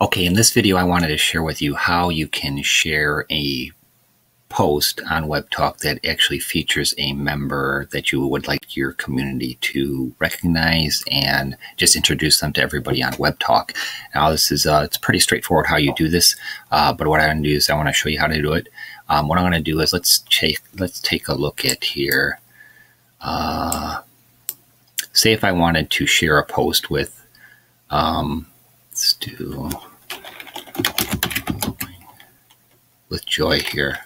Okay, in this video, I wanted to share with you how you can share a post on Webtalk that actually features a member that you would like your community to recognize and just introduce them to everybody on Webtalk. Now, this is it's pretty straightforward how you do this, but what I'm going to do is I want to show you how to do it. What I'm going to do is let's take a look at here. Say if I wanted to share a post with, let's do with Joy here.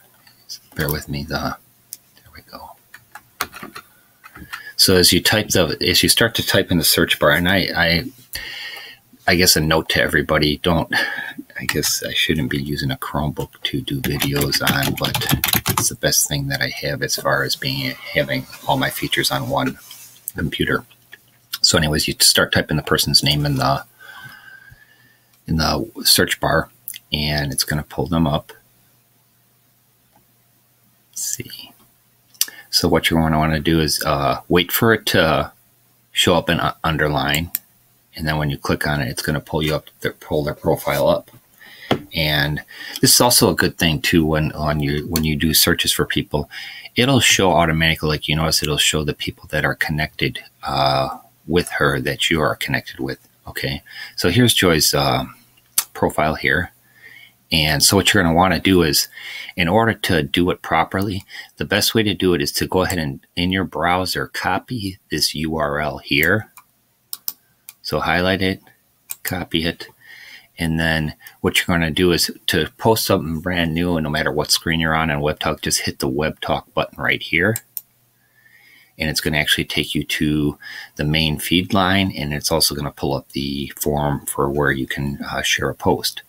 Bear with me. There we go. So as you start to type in the search bar, and I guess a note to everybody: I guess I shouldn't be using a Chromebook to do videos on, but it's the best thing that I have as far as having all my features on one computer. So anyways, you start typing the person's name in the search bar, and it's going to pull them up. Let's see. So what you're going to want to do is wait for it to show up in underline, and then when you click on it, it's going to pull you up, pull their profile up. And this is also a good thing too when you do searches for people, it'll show automatically, like you notice, it'll show the people that are connected with her that you are connected with. Okay, so here's Joy's profile here. And so what you're going to want to do is, in order to do it properly, the best way to do it is to go ahead and in your browser copy this URL here. So highlight it, copy it, and then what you're going to do is to post something brand new, and no matter what screen you're on Webtalk, just hit the Webtalk button right here. And it's going to actually take you to the main feed line, and it's also going to pull up the form for where you can share a post.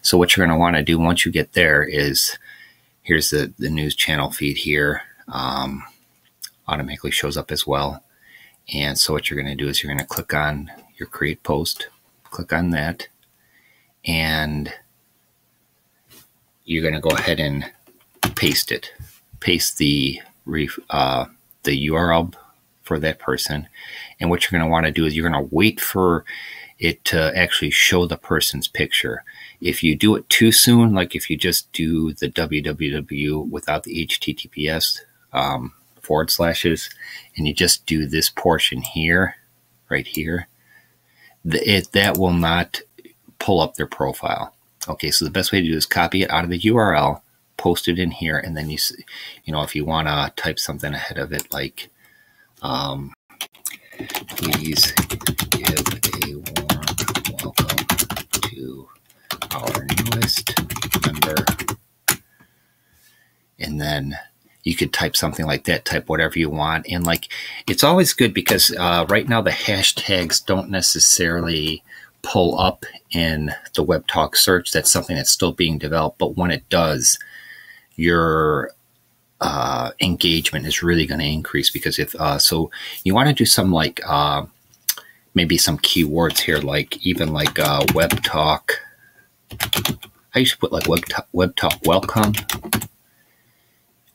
So what you're going to want to do once you get there is, here's the news channel feed here, automatically shows up as well. And so what you're going to do is you're going to click on your create post, click on that, and you're going to go ahead and paste it. Paste the URL for that person. And what you're going to want to do is you're going to wait for it to actually show the person's picture. If you do it too soon, like if you just do the www without the HTTPS forward slashes, and you just do this portion here, right here, that will not pull up their profile. Okay, so the best way to do is copy it out of the URL, post it in here, and then you know, if you want to type something ahead of it, like please give a warm welcome to our newest member, and then you could type something like that, type whatever you want. And like, it's always good because right now the hashtags don't necessarily pull up in the Webtalk search. That's something that's still being developed, but when it does, your engagement is really going to increase, because if so you want to do some like maybe some keywords here, like even like Webtalk. I used to put like Webtalk welcome,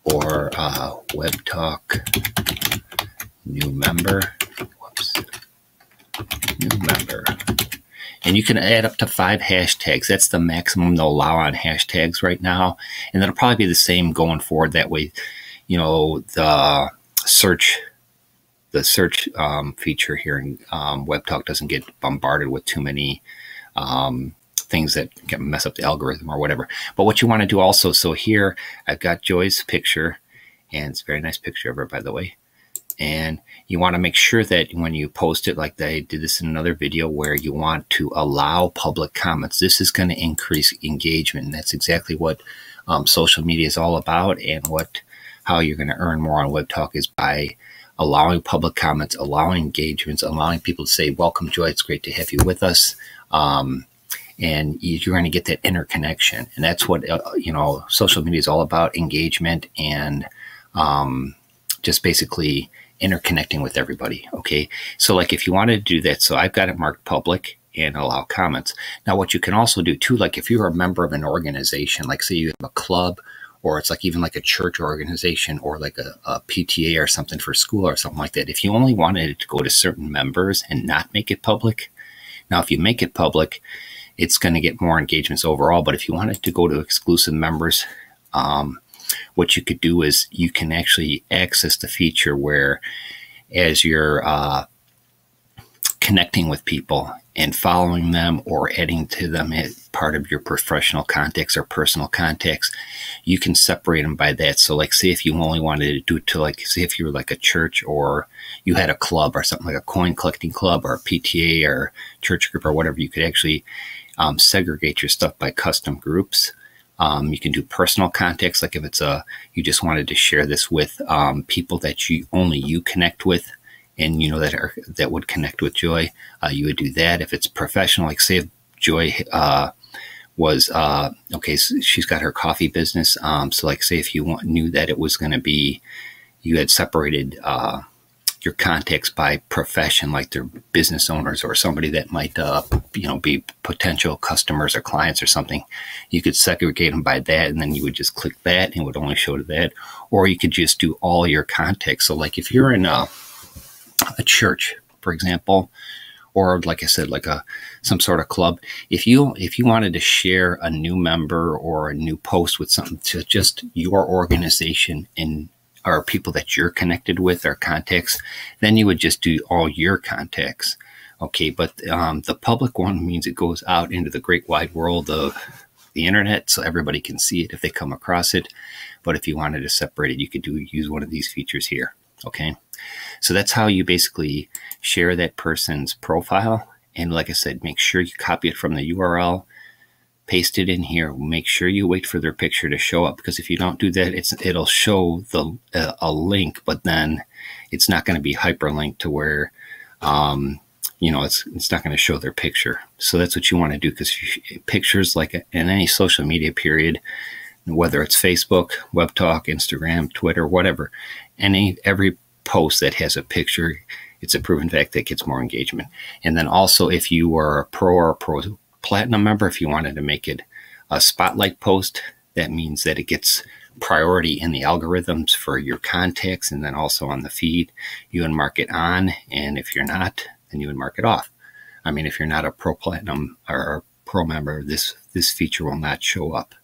or Webtalk new member. Whoops, new member. And you can add up to 5 hashtags. That's the maximum they'll allow on hashtags right now. And that'll probably be the same going forward. That way, you know, the search feature here in Webtalk doesn't get bombarded with too many things that can mess up the algorithm or whatever. But what you want to do also, so here I've got Joy's picture, and it's a very nice picture of her, by the way. And you want to make sure that when you post it, like I did this in another video, where you want to allow public comments. This is going to increase engagement, and that's exactly what social media is all about, and how you're going to earn more on Webtalk is by allowing public comments, allowing engagements, allowing people to say, welcome, Joy, it's great to have you with us. And you're going to get that interconnection. And that's what, you know, social media is all about: engagement and just basically interconnecting with everybody. Okay, so like if you wanted to do that, so I've got it marked public and allow comments. Now what you can also do too, like if you're a member of an organization, like say you have a club, or it's like even like a church organization, or like a PTA or something for school or something like that, if you only wanted it to go to certain members and not make it public, now if you make it public, it's going to get more engagements overall. But if you wanted to go to exclusive members, what you could do is you can actually access the feature where as you're connecting with people and following them or adding to them as part of your professional contacts or personal contacts, you can separate them by that. So like, say if you only wanted to do it to, like, say if you were like a church or you had a club or something like a coin collecting club or a PTA or church group or whatever, you could actually segregate your stuff by custom groups. You can do personal contacts, like if it's you just wanted to share this with people that only you connect with, and you know that would connect with Joy, you would do that. If it's professional, like say if Joy was okay, so she's got her coffee business. So like say if you knew that it was going to be, you had separated your contacts by profession, like they're business owners or somebody that might be potential customers or clients or something, you could segregate them by that, and then you would just click that and it would only show to that. Or you could just do all your contacts. So like if you're in a church, for example, or like I said, like some sort of club, if you wanted to share a new member or a new post with something to just your organization and or people that you're connected with or contacts, then you would just do all your contacts. Okay, but the public one means it goes out into the great wide world of the internet so everybody can see it if they come across it. But if you wanted to separate it, you could use one of these features here. Okay, so that's how you basically share that person's profile. And like I said, make sure you copy it from the URL, paste it in here. Make sure you wait for their picture to show up, because if you don't do that, it'll show a link, but then it's not going to be hyperlinked to where it's not going to show their picture. So that's what you want to do, because pictures, like in any social media period, whether it's Facebook, Webtalk, Instagram, Twitter, whatever, every post that has a picture, it's a proven fact that gets more engagement. And then also, if you are a pro or a pro platinum member, if you wanted to make it a spotlight post, that means that it gets priority in the algorithms for your contacts, and then also on the feed, you would mark it on. And if you're not, then you would mark it off. I mean, if you're not a pro platinum or a pro member, this feature will not show up.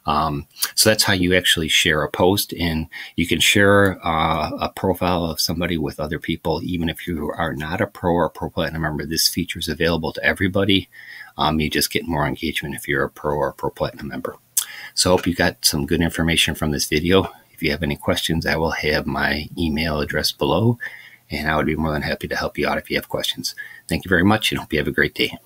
So that's how you actually share a post, and you can share a profile of somebody with other people. Even if you are not a pro or pro platinum member, this feature is available to everybody. You just get more engagement if you're a pro or pro platinum member. So I hope you got some good information from this video. If you have any questions, I will have my email address below, and I would be more than happy to help you out if you have questions. Thank you very much, and hope you have a great day.